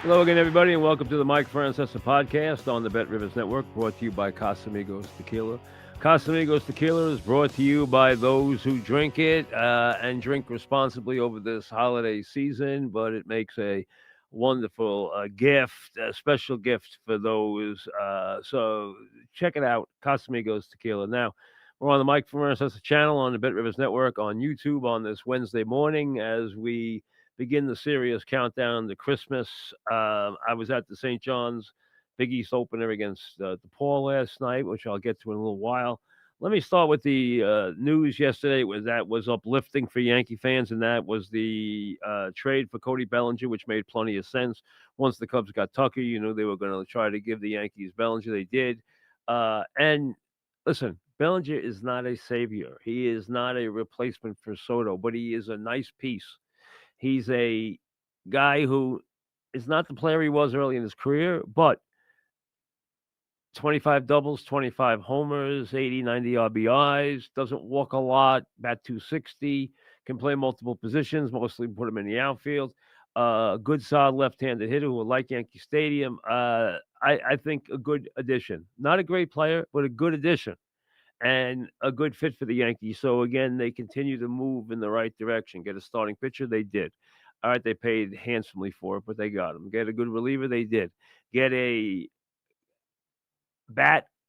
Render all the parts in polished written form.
Hello again, everybody, and welcome to the Mike Francesa podcast on the Bet Rivers Network, brought to you by Casamigos Tequila. Casamigos Tequila is brought to you by those who drink it and drink responsibly over this holiday season, but it makes a wonderful gift, a special gift for those. So check it out, Casamigos Tequila. Now, we're on the Mike Francesa channel on the Bet Rivers Network on YouTube on this Wednesday morning as we begin the serious countdown to Christmas. I was at the St. John's Big East opener against DePaul last night, which I'll get to in a little while. Let me start with the news yesterday that was uplifting for Yankee fans, and that was the trade for Cody Bellinger, which made plenty of sense. Once the Cubs got Tucker, you knew they were going to try to give the Yankees Bellinger. They did. And listen, Bellinger is not a savior. He is not a replacement for Soto, but he is a nice piece. He's a guy who is not the player he was early in his career, but 25 doubles, 25 homers, 80, 90 RBIs, doesn't walk a lot, bat 260, can play multiple positions, mostly put him in the outfield. Good, solid left-handed hitter who will like Yankee Stadium. I think a good addition. Not a great player, but a good addition and a good fit for the Yankees. So again, they continue to move in the right direction. Get a starting pitcher, they did. All right, they paid handsomely for it, but they got him. Get a good reliever, they did. Get a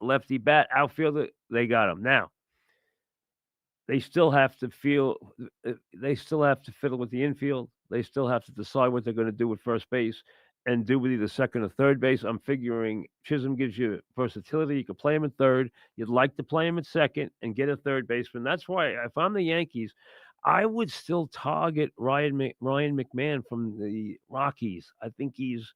lefty bat outfielder, they got him. Now they still have to they still have to fiddle with the infield. They still have to decide what they're going to do with first base and do with either second or third base. I'm figuring Chisholm gives you versatility. You could play him in third. You'd like to play him at second and get a third baseman. That's why if I'm the Yankees, I would still target Ryan McMahon from the Rockies. I think he's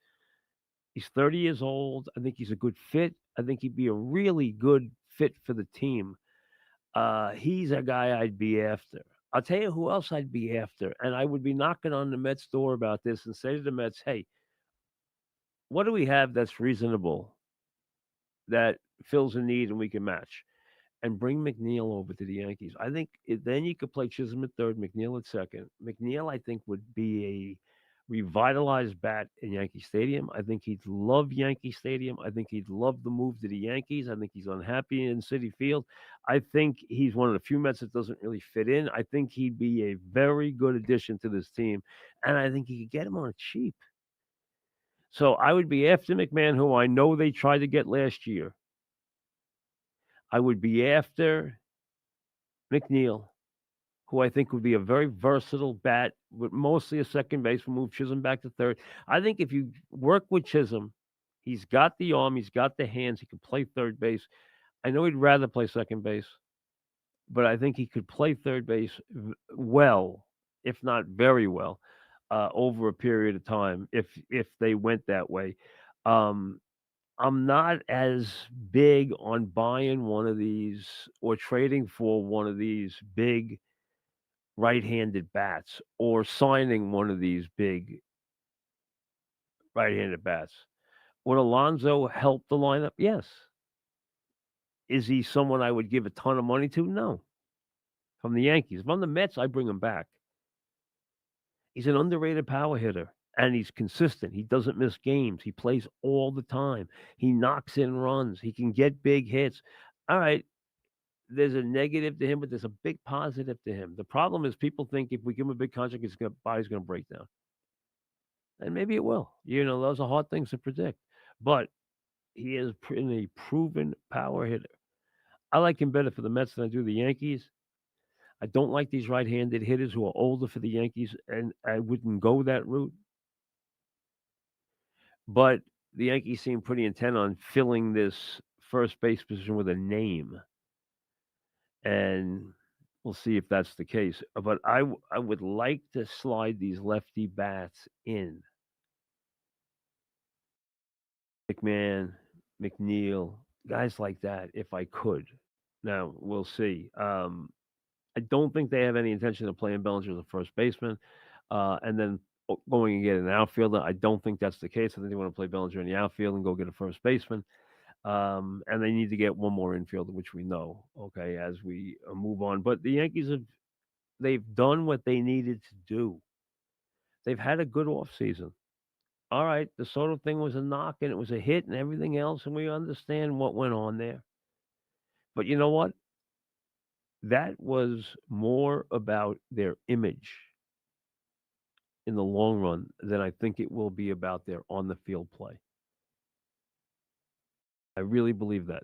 30 years old. I think he's a good fit. I think he'd be a really good fit for the team. He's a guy I'd be after. I'll tell you who else I'd be after, and I would be knocking on the Mets door about this and say to the Mets, "Hey, what do we have that's reasonable that fills a need and we can match?" And bring McNeil over to the Yankees. I think then you could play Chisholm at third, McNeil at second. McNeil, I think, would be a revitalized bat in Yankee Stadium. I think he'd love Yankee Stadium. I think he'd love the move to the Yankees. I think he's unhappy in Citi Field. I think he's one of the few Mets that doesn't really fit in. I think he'd be a very good addition to this team, and I think you could get him on a cheap. So I would be after McMahon, who I know they tried to get last year. I would be after McNeil, who I think would be a very versatile bat, with mostly a second baseman, move Chisholm back to third. I think if you work with Chisholm, he's got the arm, he's got the hands, he can play third base. I know he'd rather play second base, but I think he could play third base well, if not very well, over a period of time if they went that way. Um, I'm not as big on buying one of these or trading for one of these big right-handed bats or signing one of these big right-handed bats. Would Alonso help the lineup? Yes. Is he someone I would give a ton of money to? No. From the Yankees. If I'm the Mets, I bring him back. He's an underrated power hitter, and he's consistent. He doesn't miss games. He plays all the time. He knocks in runs. He can get big hits. All right, there's a negative to him, but there's a big positive to him. The problem is people think if we give him a big contract, his body's going to break down. And maybe it will. Those are hard things to predict. But he is a proven power hitter. I like him better for the Mets than I do the Yankees. I don't like these right-handed hitters who are older for the Yankees, and I wouldn't go that route. But the Yankees seem pretty intent on filling this first base position with a name, and we'll see if that's the case. But I would like to slide these lefty bats in. McMahon, McNeil, guys like that, if I could. Now we'll see. I don't think they have any intention of playing Bellinger as a first baseman, and then going and get an outfielder. I don't think that's the case. I think they want to play Bellinger in the outfield and go get a first baseman. And they need to get one more infielder, which we know. Okay, as we move on, but the Yankees they've done what they needed to do. They've had a good off season. All right, the Soto thing was a knock and it was a hit and everything else, and we understand what went on there. But you know what? That was more about their image in the long run than I think it will be about their on the field play. I really believe that.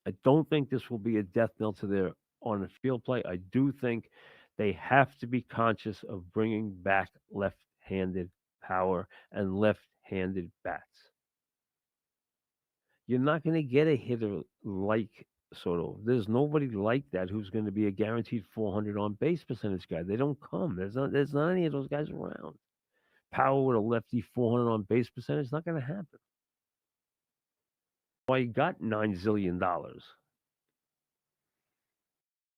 I don't think this will be a death knell to their on the field play. I do think they have to be conscious of bringing back left handed power and left handed bats. You're not going to get a hitter like Soto. There's nobody like that who's going to be a guaranteed 400 on base percentage guy. They don't come. There's not any of those guys around. Power with a lefty 400 on base percentage, not going to happen. Why he got $9 zillion.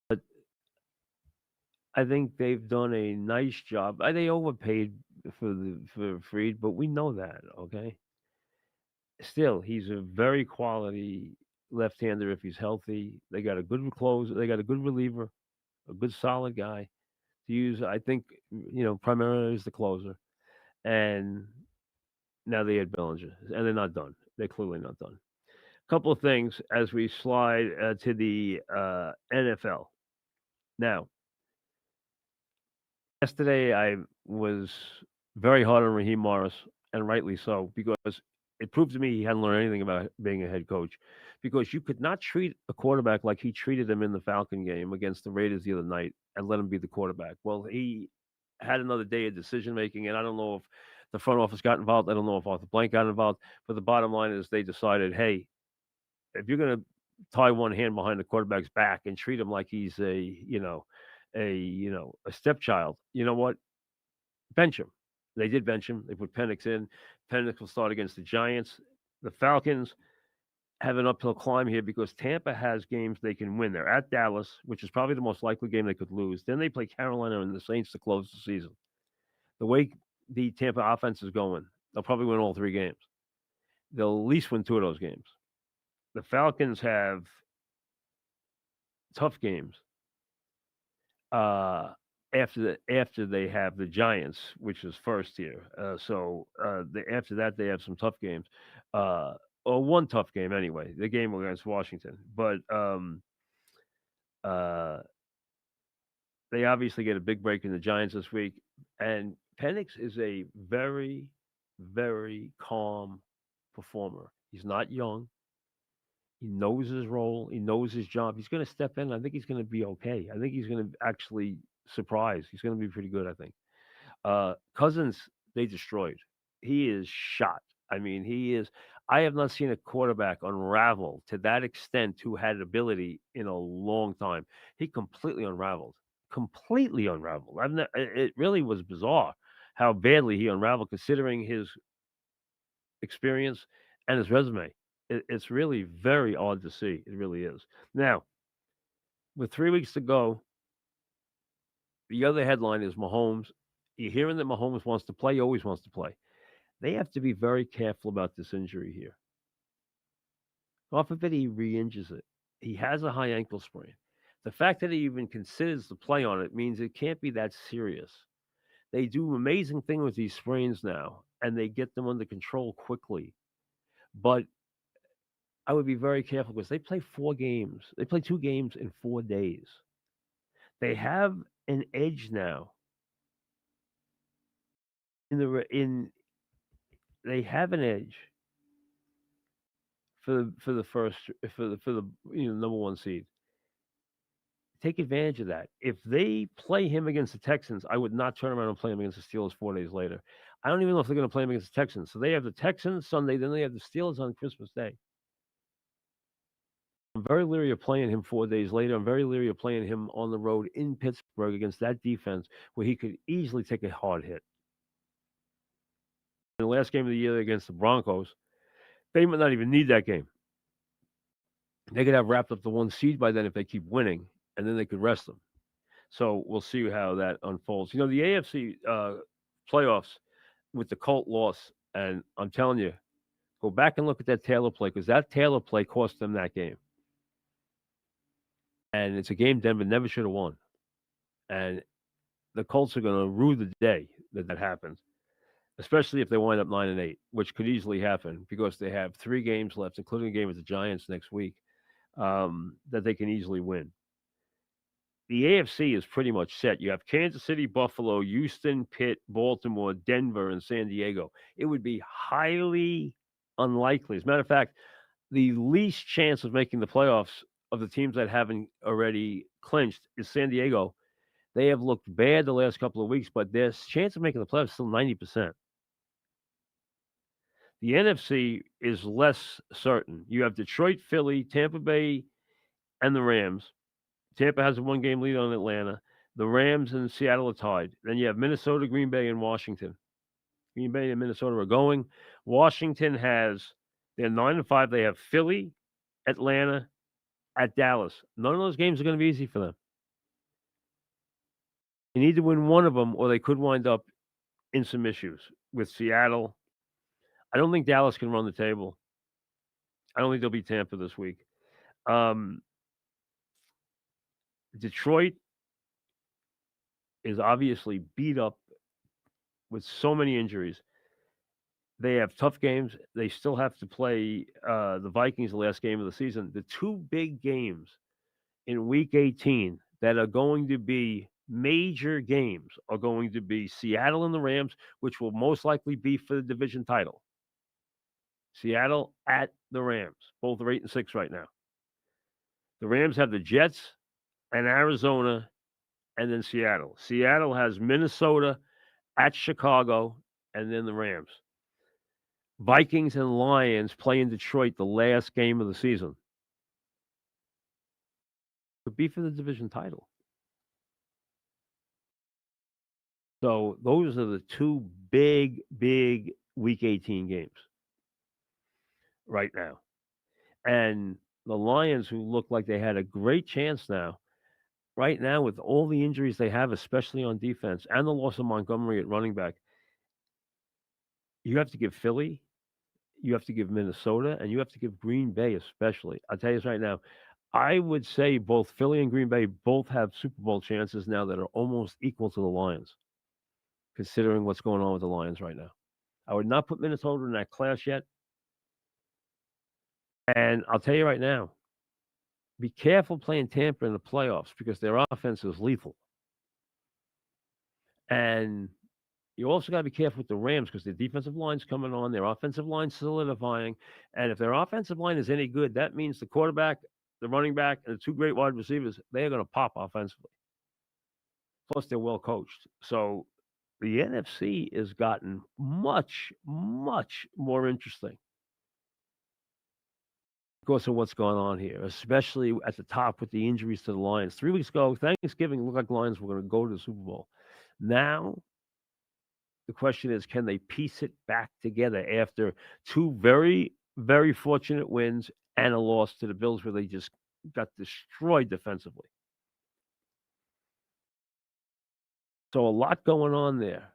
But I think they've done a nice job. They overpaid for Freed, but we know that. Okay, still he's a very quality left-hander if he's healthy. They got a good closer. They got a good reliever, a good solid guy to use. I think primarily as the closer, and now they had Bellinger, and they're not done. They're clearly not done. Couple of things as we slide to the NFL. Now, yesterday I was very hard on Raheem Morris, and rightly so, because it proved to me he hadn't learned anything about being a head coach. Because you could not treat a quarterback like he treated him in the Falcon game against the Raiders the other night and let him be the quarterback. Well, he had another day of decision making, and I don't know if the front office got involved. I don't know if Arthur Blank got involved, but the bottom line is they decided, hey, if you're going to tie one hand behind the quarterback's back and treat him like he's a stepchild, you know what? Bench him. They did bench him. They put Penix in. Penix will start against the Giants. The Falcons have an uphill climb here because Tampa has games they can win. They're at Dallas, which is probably the most likely game they could lose. Then they play Carolina and the Saints to close the season. The way the Tampa offense is going, they'll probably win all three games. They'll at least win two of those games. The Falcons have tough games uh, after they have the Giants, which is first here. After that they have some tough games, uh, or one tough game anyway. The game against Washington, but uh, they obviously get a big break in the Giants this week. And Penix is a very, very calm performer. He's not young. He knows his role. He knows his job. He's going to step in. I think he's going to be okay. I think he's going to actually surprise. He's going to be pretty good, I think. Cousins, they destroyed. He is shot. I mean, he is. I have not seen a quarterback unravel to that extent who had ability in a long time. He completely unraveled. Completely unraveled. It really was bizarre how badly he unraveled, considering his experience and his resume. It's really very odd to see. It really is. Now, with 3 weeks to go, the other headline is Mahomes. You're hearing that Mahomes wants to play, he always wants to play. They have to be very careful about this injury here. God forbid he re injures it. He has a high ankle sprain. The fact that he even considers to play on it means it can't be that serious. They do amazing things with these sprains now, and they get them under control quickly. But I would be very careful because they play 4 games. They play 2 games in 4 days. They have an edge now in the in. They have an edge for the first for the number one seed. Take advantage of that. If they play him against the Texans, I would not turn around and play him against the Steelers 4 days later. I don't even know if they're going to play him against the Texans. So they have the Texans Sunday, then they have the Steelers on Christmas Day. I'm very leery of playing him 4 days later. I'm very leery of playing him on the road in Pittsburgh against that defense where he could easily take a hard hit. In the last game of the year against the Broncos, they might not even need that game. They could have wrapped up the one seed by then if they keep winning, and then they could rest them. So we'll see how that unfolds. The AFC playoffs with the Colt loss, and I'm telling you, go back and look at that Taylor play because that Taylor play cost them that game. And it's a game Denver never should have won. And the Colts are going to rue the day that happens. especially if they wind up 9-8, which could easily happen because they have 3 games left, including a game with the Giants next week, that they can easily win. The AFC is pretty much set. You have Kansas City, Buffalo, Houston, Pitt, Baltimore, Denver, and San Diego. It would be highly unlikely. As a matter of fact, the least chance of making the playoffs of the teams that haven't already clinched is San Diego. They have looked bad the last couple of weeks, but their chance of making the playoffs is still 90%. The NFC is less certain. You have Detroit, Philly, Tampa Bay, and the Rams. Tampa has a 1-game lead on Atlanta. The Rams and Seattle are tied. Then you have Minnesota, Green Bay, and Washington. Green Bay and Minnesota are going. Washington they're 9-5. They have Philly, Atlanta, at Dallas. None of those games are going to be easy for them. They need to win one of them, or they could wind up in some issues with Seattle. I don't think Dallas can run the table. I don't think they'll beat Tampa this week. Detroit is obviously beat up with so many injuries. They have tough games. They still have to play the Vikings the last game of the season. The 2 big games in Week 18 that are going to be major games are going to be Seattle and the Rams, which will most likely be for the division title. Seattle at the Rams. Both are 8-6 right now. The Rams have the Jets and Arizona, and then Seattle. Seattle has Minnesota at Chicago, and then the Rams. Vikings and Lions play in Detroit the last game of the season. Could be for the division title. So those are the 2 big Week 18 games right now. And the Lions, who look like they had a great chance now, right now with all the injuries they have, especially on defense, and the loss of Montgomery at running back, you have to give Philly, you have to give Minnesota, and you have to give Green Bay especially. I'll tell you this right now. I would say both Philly and Green Bay both have Super Bowl chances now that are almost equal to the Lions, considering what's going on with the Lions right now. I would not put Minnesota in that class yet. And I'll tell you right now, be careful playing Tampa in the playoffs because their offense is lethal. And you also got to be careful with the Rams because their defensive line's coming on, their offensive line solidifying. And if their offensive line is any good, that means the quarterback, the running back, and the 2 great wide receivers, they are going to pop offensively. Plus, they're well coached. So the NFC has gotten much more interesting because of what's going on here, especially at the top with the injuries to the Lions. 3 weeks ago, Thanksgiving, it looked like the Lions were going to go to the Super Bowl. Now, the question is, can they piece it back together after 2 very fortunate wins and a loss to the Bills where they just got destroyed defensively? So a lot going on there.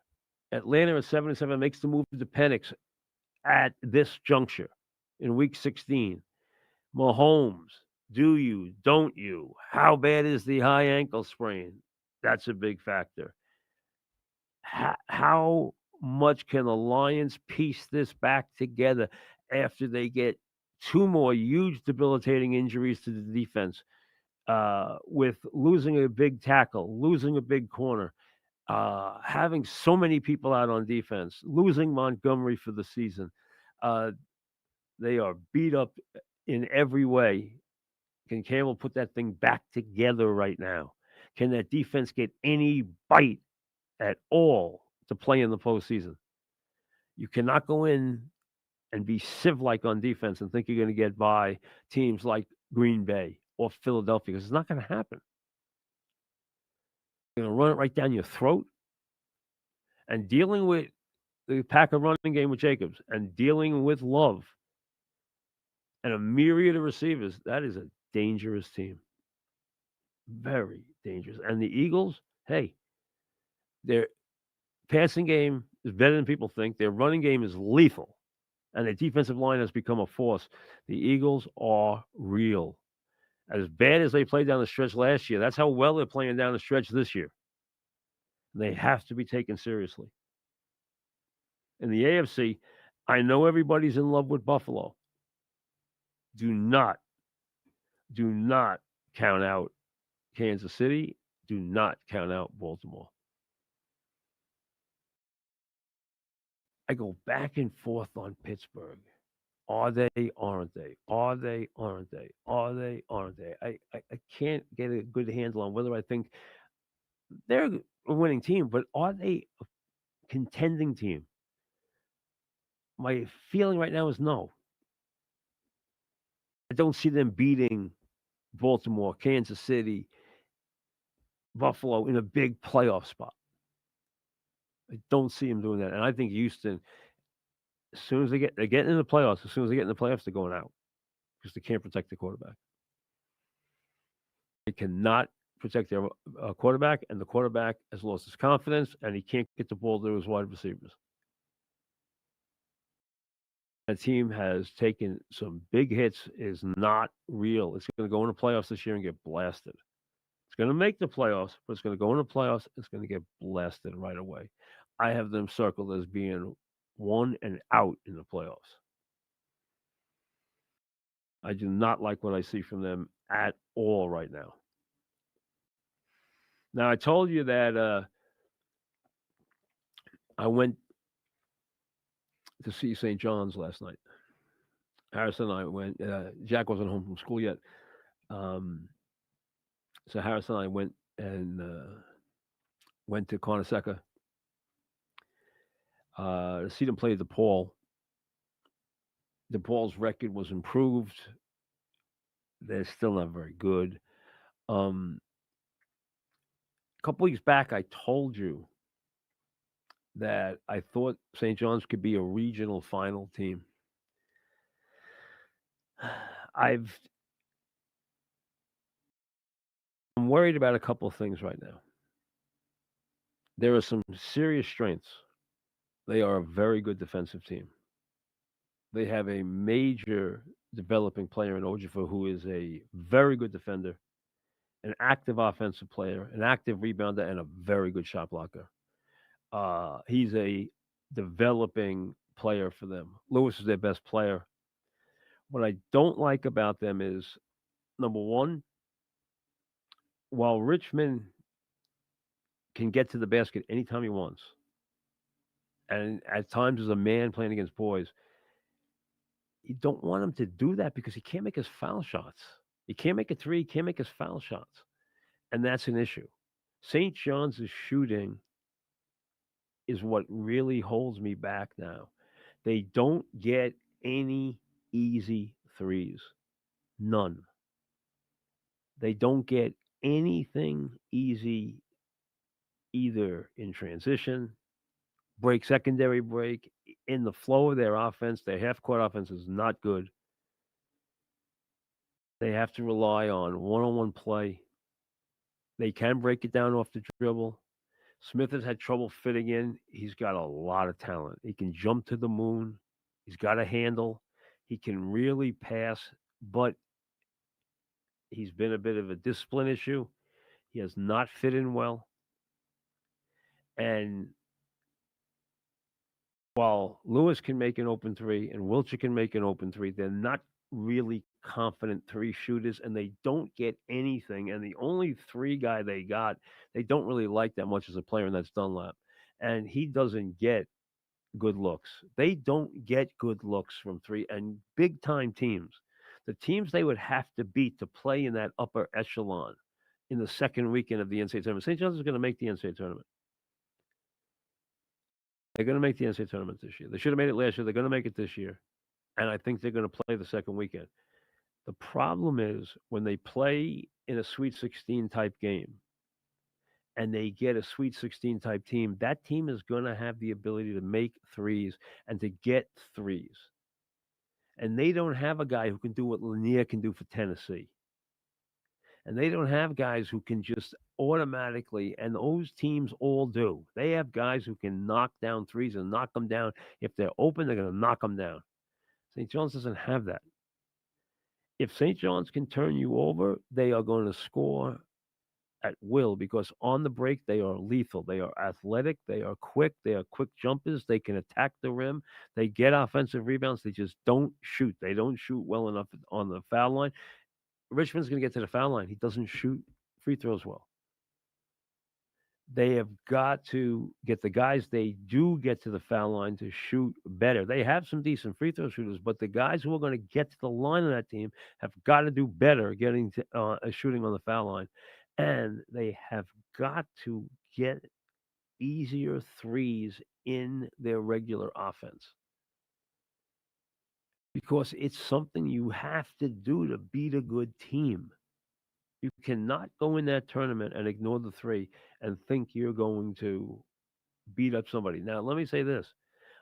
Atlanta at 7-7 makes the move to Penix at this juncture in Week 16. Mahomes, do you, don't you? How bad is the high ankle sprain? That's a big factor. How much can the Lions piece this back together after they get 2 more huge debilitating injuries to the defense, with losing a big tackle, losing a big corner, having so many people out on defense, losing Montgomery for the season. They are beat up in every way. Can Campbell put that thing back together right now? Can that defense get any bite at all to play in the postseason? You cannot go in and be sieve-like on defense and think you're going to get by teams like Green Bay or Philadelphia because it's not going to happen. They're going to run it right down your throat. And dealing with the Packer running game with Jacobs and dealing with Love and a myriad of receivers, that is a dangerous team. Very dangerous. And the Eagles, hey, their passing game is better than people think. Their running game is lethal. And their defensive line has become a force. The Eagles are real. As bad as they played down the stretch last year, that's how well they're playing down the stretch this year. They have to be taken seriously. In the AFC, I know everybody's in love with Buffalo. Do not, do not count out Kansas City. Do not count out Baltimore. I go back and forth on Pittsburgh. Are they? Aren't they? Are they? Aren't they? Are they? Aren't they? I can't get a good handle on whether I think they're a winning team, but are they a contending team? My feeling right now is no. I don't see them beating Baltimore, Kansas City, Buffalo in a big playoff spot. I don't see them doing that. And I think Houston, as soon as they're getting in the playoffs, as soon as they get in the playoffs, they're going out because they can't protect the quarterback. They cannot protect their quarterback, and the quarterback has lost his confidence, and he can't get the ball to his wide receivers. That team has taken some big hits. Is not real. It's going to go into playoffs this year and get blasted. It's going to make the playoffs, but it's going to go into playoffs. It's going to get blasted right away. I have them circled as being one and out in the playoffs. I do not like what I see from them at all right now. Now I told you that I went to see St. John's last night. Harrison and I went. Jack wasn't home from school yet, um, so Harrison and I went and went to Coneseca to see them play DePaul. DePaul's record was improved. They're still not very good. A couple weeks back, I told you that I thought St. John's could be a regional final team. I've I'm worried about a couple of things right now. There are some serious strengths. They are a very good defensive team. They have a major developing player in Ojifa who is a very good defender, an active offensive player, an active rebounder, and a very good shot blocker. He's a developing player for them. Lewis is their best player. What I don't like about them is number one, while Richmond can get to the basket anytime he wants, and at times as a man playing against boys, you don't want him to do that because he can't make his foul shots. He can't make a three, he can't make his foul shots. And that's an issue. St. John's shooting is what really holds me back now. They don't get any easy threes. None. They don't get anything easy either in transition, break, secondary break, in the flow of their offense. Their half court offense is not good. They have to rely on one play. They can break it down off the dribble. Smith has had trouble fitting in. He's got a lot of talent. He can jump to the moon. He's got a handle. He can really pass, but he's been a bit of a discipline issue. He has not fit in well. And while Lewis can make an open three and Wiltshire can make an open three, they're not really confident three shooters and they don't get anything. And the only three guy they got, they don't really like that much as a player, and that's Dunlap. And he doesn't get good looks. They don't get good looks from three and big time teams. The teams they would have to beat to play in that upper echelon in the second weekend of the NCAA tournament. St. John's is going to make the NCAA tournament. They're going to make the NCAA tournament this year. They should have made it last year. They're going to make it this year. And I think they're going to play the second weekend. The problem is when they play in a Sweet 16 type game and they get a Sweet 16 type team, that team is going to have the ability to make threes and to get threes. And they don't have a guy who can do what Lanier can do for Tennessee. And they don't have guys who can just automatically, and those teams all do. They have guys who can knock down threes and knock them down. If they're open, they're going to knock them down. St. John's doesn't have that. If St. John's can turn you over, they are going to score at will because on the break they are lethal. They are athletic. They are quick. They are quick jumpers. They can attack the rim. They get offensive rebounds. They just don't shoot. They don't shoot well enough on the foul line. Richmond's going to get to the foul line. He doesn't shoot free throws well. They have got to get the guys they do get to the foul line to shoot better. They have some decent free throw shooters, but the guys who are going to get to the line of that team have got to do better getting to shooting on the foul line, and they have got to get easier threes in their regular offense because it's something you have to do to beat a good team. You cannot go in that tournament and ignore the three and think you're going to beat up somebody. Now, let me say this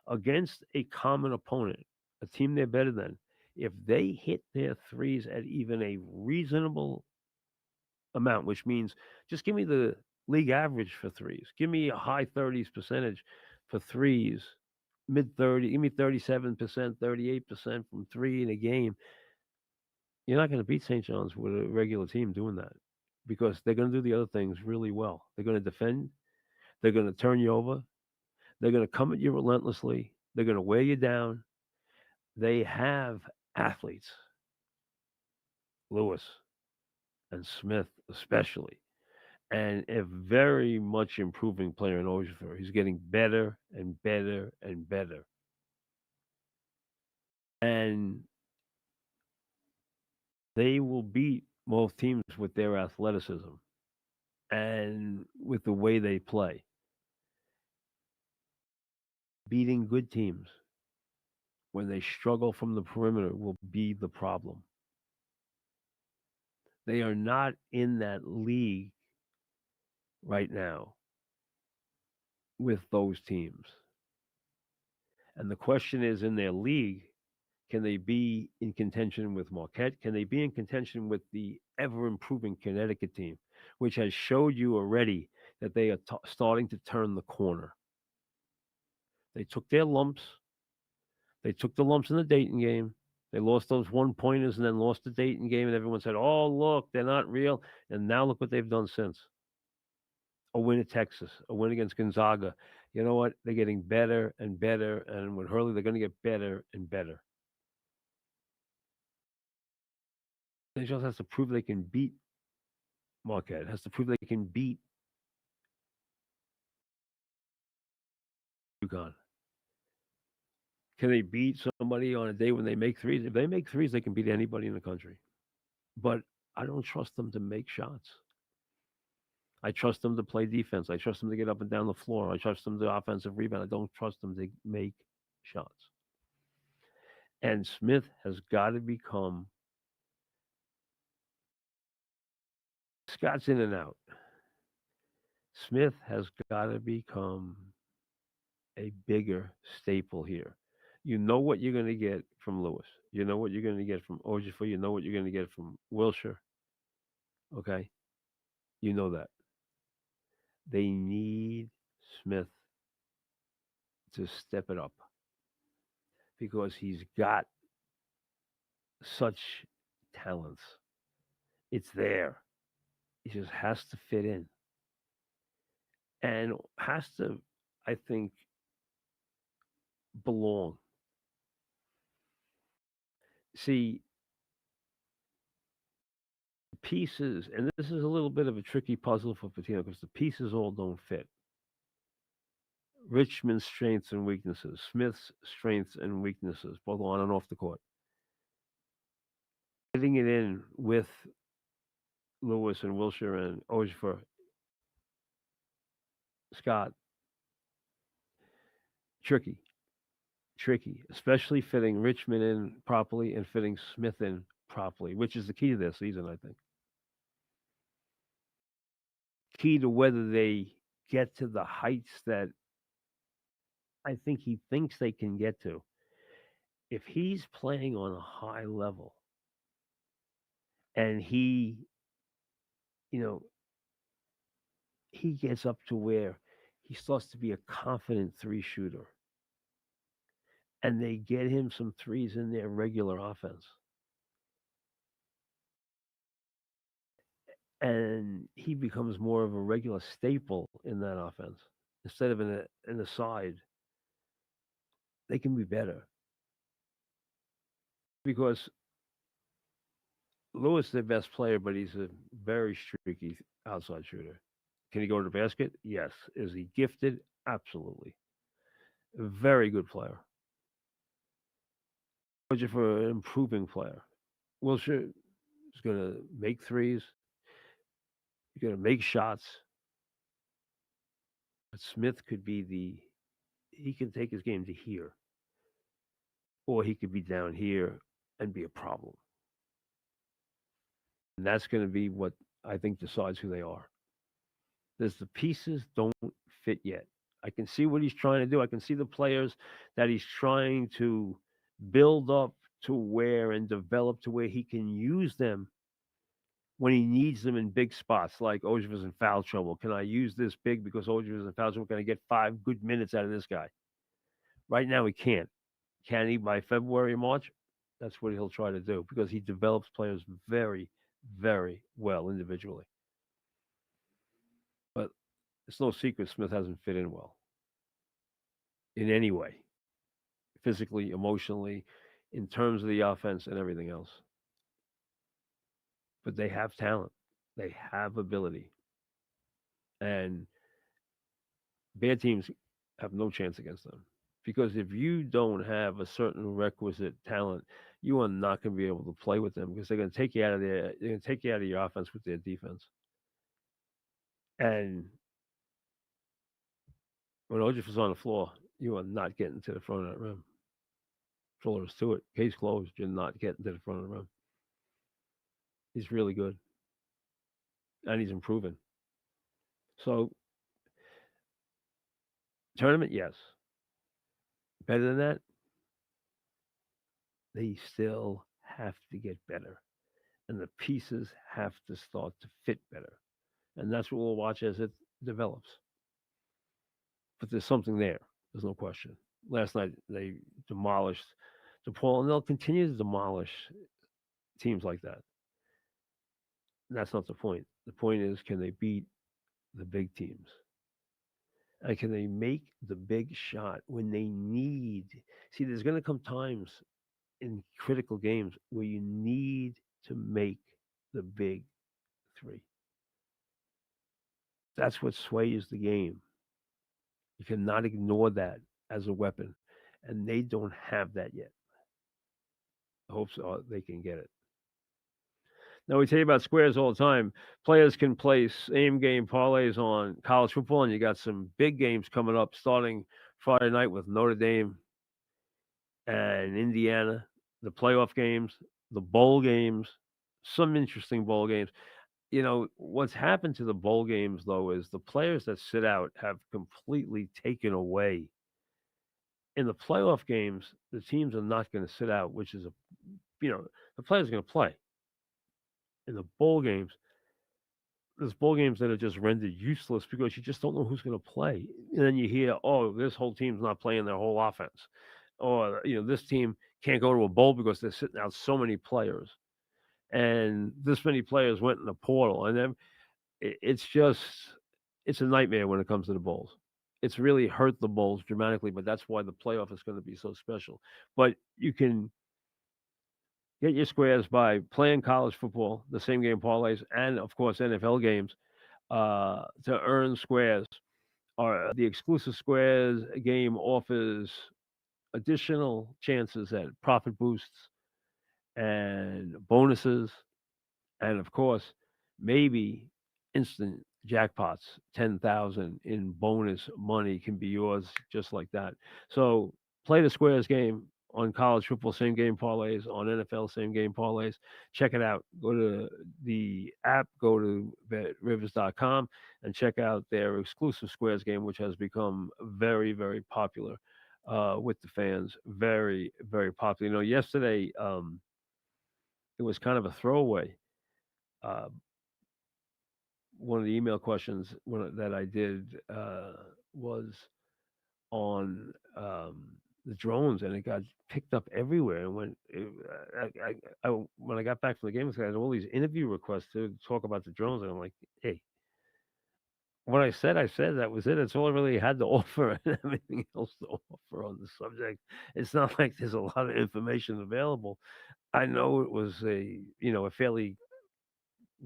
against a common opponent, a team they're better than, if they hit their threes at even a reasonable amount, which means just give me the league average for threes, give me a high 30s percentage for threes, mid 30, give me 37%, 38% from three in a game. You're not going to beat St. John's with a regular team doing that because they're going to do the other things really well. They're going to defend, they're going to turn you over, they're going to come at you relentlessly. They're going to wear you down. They have athletes, Lewis and Smith especially, and a very much improving player in Ogier. He's getting better and better and better. And they will beat most teams with their athleticism and with the way they play. Beating good teams when they struggle from the perimeter will be the problem. They are not in that league right now with those teams. And the question is in their league, can they be in contention with Marquette? Can they be in contention with the ever improving Connecticut team, which has showed you already that they are starting to turn the corner? They took their lumps. They took the lumps in the Dayton game. They lost those one pointers and then lost the Dayton game, and everyone said, "Oh, look, they're not real." And now look what they've done since: a win at Texas, a win against Gonzaga. You know what? They're getting better and better, and with Hurley, they're going to get better and better. St. John's has to prove they can beat Marquette. Has to prove they can beat UConn. Can they beat somebody on a day when they make threes? If they make threes, they can beat anybody in the country. But I don't trust them to make shots. I trust them to play defense. I trust them to get up and down the floor. I trust them to offensive rebound. I don't trust them to make shots. And Smith has got to become Scott's in and out. Smith has got to become a bigger staple here. You know what you're going to get from Lewis. You know what you're going to get from Ojifor. You know what you're going to get from Wilshire. Okay? You know that. They need Smith to step it up because he's got such talents. It's there. He just has to fit in and has to, I think, belong. See, pieces, and this is a little bit of a tricky puzzle for Patino because the pieces all don't fit. Richmond's strengths and weaknesses, Smith's strengths and weaknesses, both on and off the court. Fitting it in with Lewis and Wilshire and Ojifor, Scott, tricky, tricky, especially fitting Richmond in properly and fitting Smith in properly, which is the key to their season, I think. Key to whether they get to the heights that I think he thinks they can get to. If he's playing on a high level and you know, he gets up to where he starts to be a confident three shooter and they get him some threes in their regular offense. and he becomes more of a regular staple in that offense instead of in the side. They can be better because Lewis is their best player, but he's a very streaky outside shooter. Can he go to the basket? Yes. Is he gifted? Absolutely. A very good player. Budget for an improving player. Wilshire is going to make threes. He's going to make shots. But Smith could be he can take his game to here, or he could be down here and be a problem. And that's going to be what I think decides who they are. There's the pieces don't fit yet. I can see what he's trying to do. I can see the players that he's trying to build up to where and develop to where he can use them when he needs them in big spots, like Ojiva's in foul trouble. Can I use this big because Ojiva's in foul trouble? Can I get 5 good minutes out of this guy? Right now, he can't. Can he by February, March? That's what he'll try to do because he develops players very, very well individually. But it's no secret Smith hasn't fit in well in any way, physically, emotionally, in terms of the offense and everything else. But they have talent, they have ability, and bad teams have no chance against them. Because if you don't have a certain requisite talent, you are not going to be able to play with them because they're going to take you out of they're going to take you out of your offense with their defense. And when Ojif is on the floor, you are not getting to the front of that rim. Floor is to it. Case closed. You're not getting to the front of the rim. He's really good, and he's improving. So tournament, yes. Better than that, they still have to get better, and the pieces have to start to fit better, and that's what we'll watch as it develops. But there's something there. There's no question. Last night they demolished DePaul, and they'll continue to demolish teams like that. That's not the point. The point is, can they beat the big teams? And can they make the big shot when they need? See, there's going to come times in critical games where you need to make the big three. That's what sways the game. You cannot ignore that as a weapon. And they don't have that yet. I hope so. They can get it. Now, we tell you about squares all the time. Players can place same game parlays on college football, and you got some big games coming up starting Friday night with Notre Dame and Indiana, the playoff games, the bowl games, some interesting bowl games. What's happened to the bowl games, though, is the players that sit out have completely taken away. In the playoff games, the teams are not going to sit out, which is the players are going to play. In the bowl games, there's bowl games that are just rendered useless because you just don't know who's going to play. And then you hear, oh, this whole team's not playing their whole offense. Or, this team can't go to a bowl because they're sitting out so many players. And this many players went in the portal. And then it's a nightmare when it comes to the bowls. It's really hurt the bowls dramatically, but that's why the playoff is going to be so special. But you can get your squares by playing college football, the same game parlays, and of course NFL games to earn squares. Or the exclusive squares game offers additional chances at profit boosts and bonuses, and of course, maybe instant jackpots. 10,000 in bonus money can be yours just like that. So play the squares game on college football same game parlays, on NFL same game parlays. Check it out. Go to the app, go to betrivers.com and check out their exclusive squares game, which has become very, very popular with the fans. Very, very popular. Yesterday it was kind of a throwaway. Uh, One of the email questions that I did was on the drones, and it got picked up everywhere. And when I got back from the game, I had all these interview requests to talk about the drones, and I'm like, hey, what I said that was it. That's all I really had to offer, and everything else to offer on the subject. It's not like there's a lot of information available. I know it was a fairly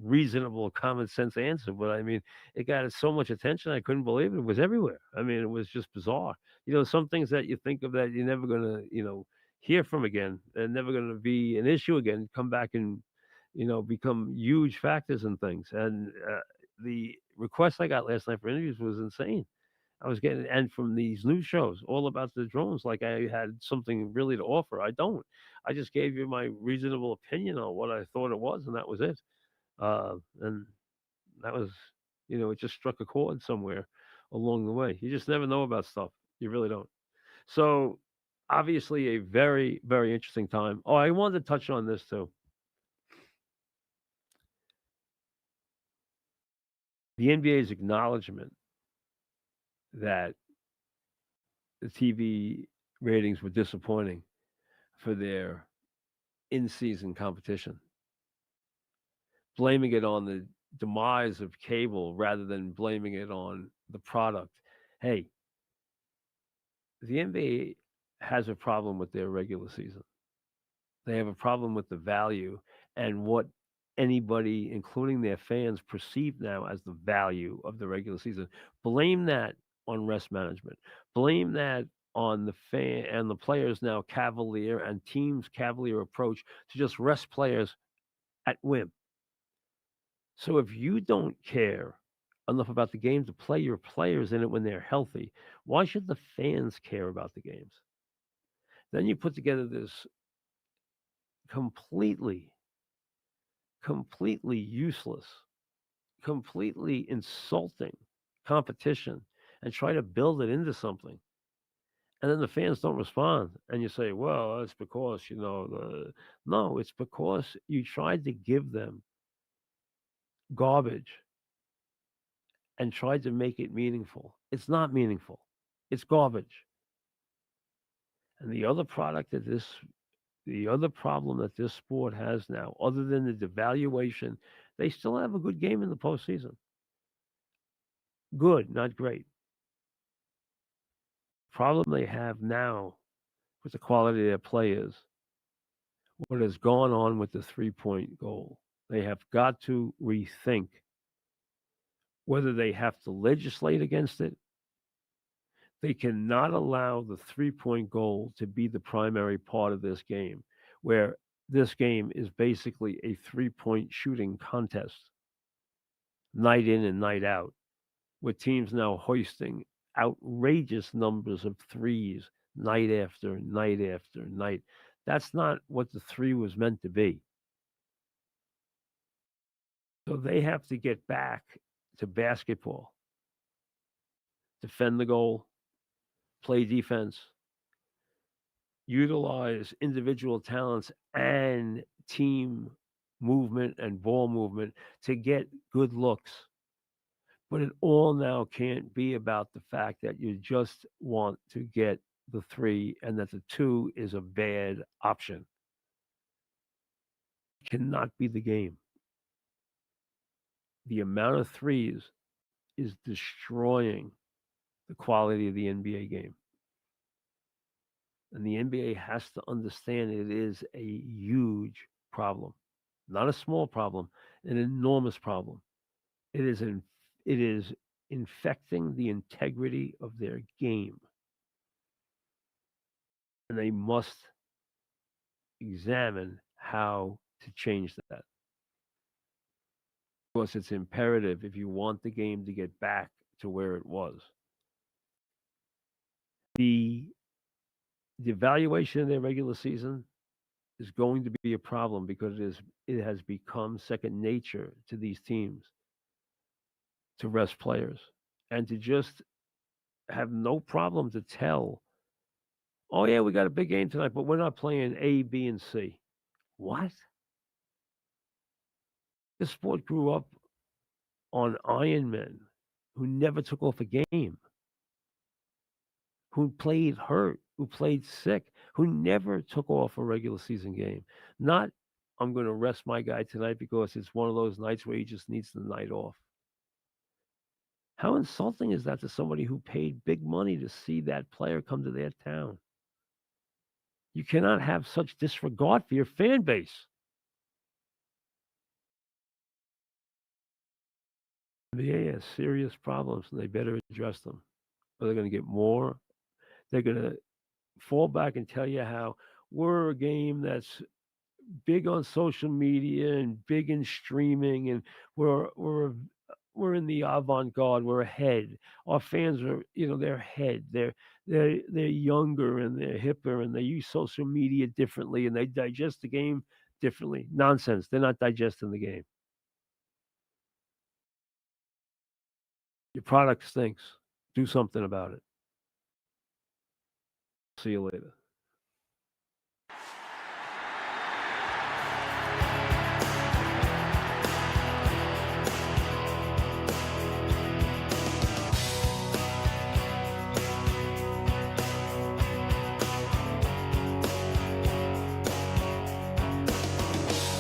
reasonable common sense answer, but I mean, it got so much attention. I couldn't believe it. It was everywhere. I mean, it was just bizarre. Some things that you think of that you're never gonna hear from again, and never gonna be an issue again, come back and become huge factors and things. And the request I got last night for interviews was insane. I was getting, and from these news shows all about the drones, like I had something really to offer. I don't. I just gave you my reasonable opinion on what I thought it was, and that was it. And that was, it just struck a chord somewhere along the way. You just never know about stuff. You really don't. So, obviously, a very, very interesting time. Oh, I wanted to touch on this too. The NBA's acknowledgement that the TV ratings were disappointing for their in season competition, blaming it on the demise of cable rather than blaming it on the product. Hey, the NBA has a problem with their regular season. They have a problem with the value and what anybody, including their fans, perceive now as the value of the regular season. Blame that on rest management. Blame that on the fan and the players now cavalier and teams cavalier approach to just rest players at whim. So if you don't care enough about the game to play your players in it when they're healthy, why should the fans care about the games? Then you put together this completely, completely useless, completely insulting competition and try to build it into something. And then the fans don't respond. And you say, well, that's because, no, it's because you tried to give them garbage and tried to make it meaningful. It's not meaningful. It's garbage. And the other problem that this sport has now, other than the devaluation, they still have a good game in the postseason. Good, not great. Problem they have now with the quality of their play is what has gone on with the 3-point goal. They have got to rethink whether they have to legislate against it. They cannot allow the 3-point goal to be the primary part of this game, where this game is basically a 3-point shooting contest, night in and night out, with teams now hoisting outrageous numbers of threes night after night after night. That's not what the three was meant to be. So they have to get back to basketball, defend the goal, play defense, utilize individual talents and team movement and ball movement to get good looks. But it all now can't be about the fact that you just want to get the three and that the two is a bad option. It cannot be the game. The amount of threes is destroying the quality of the NBA game. And the NBA has to understand it is a huge problem, not a small problem, an enormous problem. It is it is infecting the integrity of their game, and they must examine how to change that. Of course, it's imperative if you want the game to get back to where it was. The evaluation of their regular season is going to be a problem because it has become second nature to these teams to rest players and to just have no problem to tell, oh yeah, we got a big game tonight, but we're not playing A, B, and C. What? This sport grew up on Iron Men who never took off a game, who played hurt, who played sick, who never took off a regular season game. Not, I'm going to rest my guy tonight because it's one of those nights where he just needs the night off. How insulting is that to somebody who paid big money to see that player come to their town? You cannot have such disregard for your fan base. The NBA has serious problems and they better address them. Or they're going to get more. They're going to fall back and tell you how we're a game that's big on social media and big in streaming, and we're in the avant-garde. We're ahead. Our fans are, they're ahead. They're younger and they're hipper and they use social media differently and they digest the game differently. Nonsense. They're not digesting the game. Your product stinks. Do something about it. See you later.